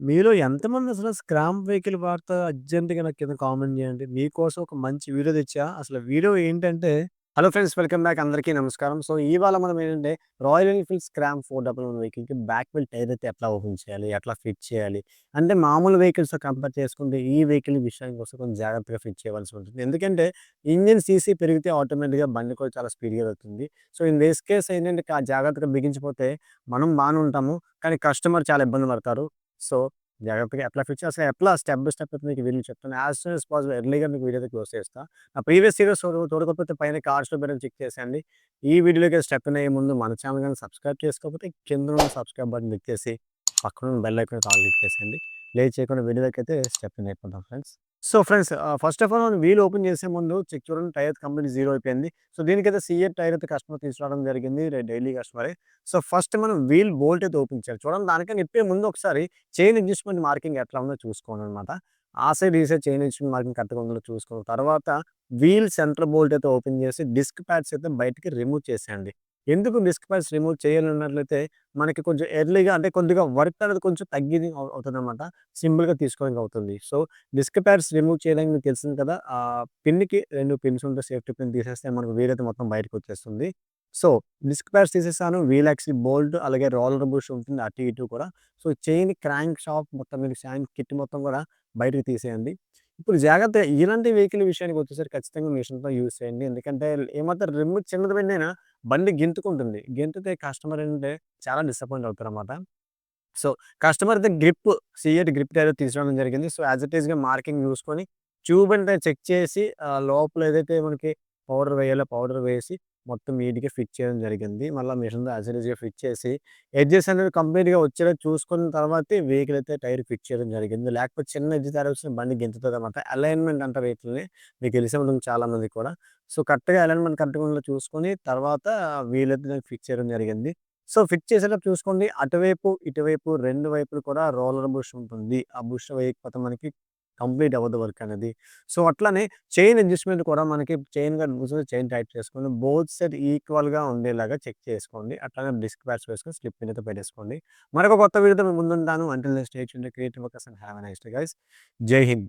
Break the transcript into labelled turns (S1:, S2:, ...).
S1: మీలో ఎంతమంది అసలు స్క్రామ్ వెహికల్ వాడతారో అర్జెంట్‌గా నాకు కింద కామెంట్ చేయండి. మీకోసం ఒక మంచి వీడియో తెచ్చా. అసలు వీడియో ఏంటంటే హలో ఫ్రెండ్స్ వెల్కమ్ బ్యాక్ అందరికీ నమస్కారం. సో ఇవాళ మనం ఏంటంటే రాయల్ ఎన్‌ఫీల్డ్ స్క్రామ్ 411 వెహికల్‌కి బ్యాక్ వీల్ టైర్ అయితే ఎట్లా ఓపెన్ చేయాలి? ఎట్లా ఫిట్ చేయాలి? అంటే మామూలు వెహికల్స్‌తో కంపేర్ చేసుకుంటే ఈ వెహికల్ విషయానికి వస్తే కొంచెం జాగ్రత్తగా ఫిట్ చేయవలసి ఉంటుంది. ఎందుకంటే ఇంజిన్ సీసీ పెరిగితే ఆటోమేటిక్‌గా బండి కూడా చాలా స్పీడ్‌గా వెళ్తుంది. సో ఇన్ దిస్ కేస్ ఏంటంటే జాగ్రత్తగా బిగించిపోతే మనం బానే ఉంటాము. కానీ కస్టమర్ చాలా ఇబ్బంది పడతారు. సో జాగ్రత్తగా ఎట్లా ఫిట్ చేయాలి? అసలు ఎట్లా స్టెప్ బై స్టెప్ అయితే మీకు వీడియో చెప్తాను. యాస్ సూన్ యాస్ పాసిబుల్ ఎర్లీగా మీకు వీడియో అయితే క్లోజ్ చేస్తా. నా ప్రీవియస్ వీడియోస్ చూడకపోతే పైన కార్డ్స్‌లో బటన్ చెక్ చేసేయండి. ఈ వీడియోలోకి స్టెప్ అయ్యే ముందు మన ఛానల్ గాని సబ్స్క్రైబ్ చేసుకోకపోతే కింద ఉన్న సబ్స్క్రైబ్ బటన్ క్లిక్ చేసి పక్కన బెల్ ఐకాన్ ఆల్ క్లిక్ చేసేయండి. లేట్ చేయకుండా వీడియోలోకైతే స్టెప్ అయిపోదాం friends. So friends first of all మనం వీల్ ఓపెన్ చేసే ముందు చెక్ చూడండి టైర్ కంప్లీట్ జీరో అయిపోయింది. సో దీనికైతే సీఏ టైర్ అయితే కస్టమర్ తీసుకురావడం జరిగింది. డైలీ కస్టమరే. సో ఫస్ట్ మనం వీల్ బోల్ట్ అయితే ఓపెన్ చేయాలి. చూడండి దానికన్నా ఇప్పే ముందు ఒకసారి చైన్ అడ్జస్ట్‌మెంట్ మార్కింగ్ ఎట్లా ఉందో చూసుకోవాలనమాట. ఆ సైడ్, ఈ సైడ్ చైన్ అడ్జస్ట్‌మెంట్ మార్కింగ్ కరెక్ట్‌గా ఉందో చూసుకున్న తర్వాత వీల్ సెంటర్ బోల్ట్ అయితే ఓపెన్ చేసి డిస్క్ ప్యాడ్స్ అయితే బయటికి రిమూవ్ చేసేయండి. ఎందుకు డిస్క్ ప్యాడ్స్ రిమూవ్ చేయాలన్నట్లయితే మనకి కొంచెం ఎర్లీగా అంటే కొద్దిగా వర్క్ అనేది కొంచెం తగ్గిది అవుతదనమాట. సింపుల్‌గా తీసుకోవడానికి అవుతుంది. సో డిస్క్ ప్యాడ్స్ రిమూవ్ చేయడానికి మీకు తెలిసింది కదా! పిన్‌కి 2 పిన్స్ ఉంటాయి. సేఫ్టీ పిన్ తీసేస్తే మనకు వీల్ అయితే మొత్తం బయటకొచ్చేస్తుంది. సో డిస్క్ ప్యాడ్స్ తీసేసాను. వీల్ యాక్సిల్ బోల్ట్ అలాగే రోలర్ బుష్ ఉంటుంది అటు ఇటు కూడా. సో చైన్ క్రాంక్ షాఫ్ట్ మొత్తం మీకు షాంక్ కిట్ మొత్తం కూడా బయటకి తీసేయండి. ఇప్పుడు జాగ్రత్తగా ఇలాంటి వెహికల్ విషయానికి వచ్చేసరికి ఖచ్చితంగా మిషన్‌తో యూజ్ చేయండి. ఎందుకంటే ఏమాత్రం రిమ్ చిన్నది బెండైనా బండి గెంతుకుంటుంది. గెంతుతే కస్టమర్ ఏంటంటే చాలా డిసప్పాయింట్ అవుతారన్నమాట. సో, కస్టమర్ అయితే సీఎట్ గ్రిప్ టైర్ తీసుకురావడం జరిగింది. సో, యాస్ ఇట్ ఈస్‌గా మార్కింగ్ చూసుకొని, ట్యూబ్ అంతా చెక్ చేసి లోపల ఏదైతే మనకి పౌడర్ వేయాలో పౌడర్ వేసి, మొత్తం నీట్‌గా ఫిట్ చేయడం జరిగింది. మళ్ళా మిషన్‌తో యాస్ ఇట్ ఈస్‌గా ఫిట్ చేసి, ఎడ్జెస్ అనేవి కంప్లీట్‌గా వచ్చేలా చూసుకున్న తర్వాతే వెహికల్ అయితే టైర్ ఫిట్ చేయడం జరిగింది. లేకపోతే చిన్న ఎడ్జ్ తేడా వచ్చిన బండి గెంతుతదనమాట. అలైన్‌మెంట్ అంటారు వీటిల్ని. మీకు తెలిసే ఉంటుంది చాలా మందికి కూడా. సో, కరెక్ట్‌గా అలైన్‌మెంట్ కరెక్ట్‌గా ఉందో చూసుకొని, తర్వాత వీల్ అయితే దానికి ఫిక్స్ చేయడం జరిగింది. సో, ఫిట్ చేసేటప్పుడు చూసుకోండి. అటువైపు, ఇటువైపు 2 వైపులు కూడా రోలర్ బుష్ ఉంటుంది. ఆ బుష్ వేయకపోతే మనకి కంప్లీట్ అవ్వదు వర్క్ అనేది. సో, అట్లనే చైన్ అడ్జస్ట్‌మెంట్ కూడా మనకి చైన్ గాని లూజ్ చైన్ టైట్ చేసుకొని బోత్ సైడ్ ఈక్వల్‌గా ఉండేలాగా చెక్ చేసుకోండి. అట్లనే డిస్క్ ప్యాడ్స్ వేసుకొని స్లిప్ పిన్ అయితే పెట్టేసుకోండి. మరొక కొత్త వీడియోతో మీ ముందుంటాను. Until then stay tuned creative workers and have a nice day guys. Jai Hind.